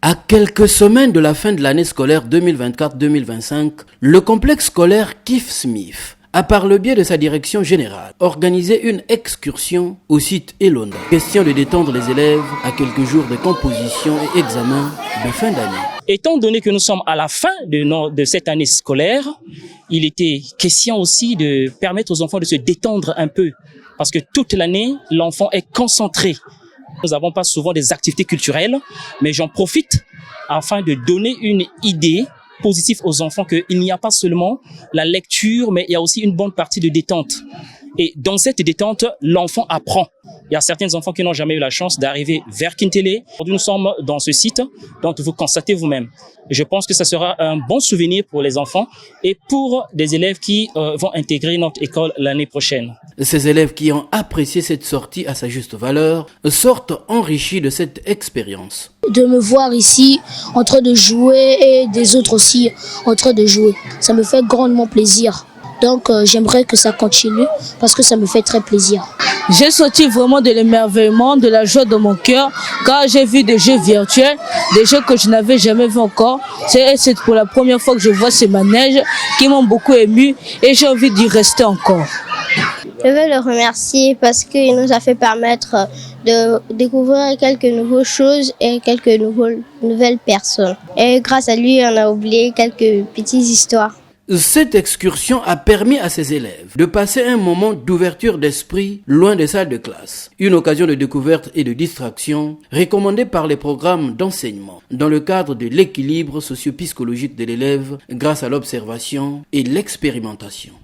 À quelques semaines de la fin de l'année scolaire 2024-2025, le complexe scolaire Keith Smith a par le biais de sa direction générale organisé une excursion au site Elonda. Question de détendre les élèves à quelques jours de composition et examen de fin d'année. Étant donné que nous sommes à la fin de cette année scolaire, il était question aussi de permettre aux enfants de se détendre un peu. Parce que toute l'année, l'enfant est concentré. Nous n'avons pas souvent des activités culturelles, mais j'en profite afin de donner une idée positive aux enfants qu'il n'y a pas seulement la lecture, mais il y a aussi une bonne partie de détente. Et dans cette détente, l'enfant apprend. Il y a certains enfants qui n'ont jamais eu la chance d'arriver vers Kintélé. Aujourd'hui, nous sommes dans ce site, donc vous constatez vous-même. Je pense que ça sera un bon souvenir pour les enfants et pour des élèves qui vont intégrer notre école l'année prochaine. Ces élèves qui ont apprécié cette sortie à sa juste valeur sortent enrichis de cette expérience. De me voir ici en train de jouer et des autres aussi en train de jouer, ça me fait grandement plaisir. Donc j'aimerais que ça continue parce que ça me fait très plaisir. J'ai sorti vraiment de l'émerveillement, de la joie dans mon cœur quand j'ai vu des jeux virtuels, des jeux que je n'avais jamais vus encore. C'est pour la première fois que je vois ces manèges qui m'ont beaucoup ému et j'ai envie d'y rester encore. Je veux le remercier parce qu'il nous a fait permettre de découvrir quelques nouvelles choses et quelques nouvelles personnes. Et grâce à lui, on a oublié quelques petites histoires. Cette excursion a permis à ces élèves de passer un moment d'ouverture d'esprit loin des salles de classe. Une occasion de découverte et de distraction recommandée par les programmes d'enseignement dans le cadre de l'équilibre socio-psychologique de l'élève grâce à l'observation et l'expérimentation.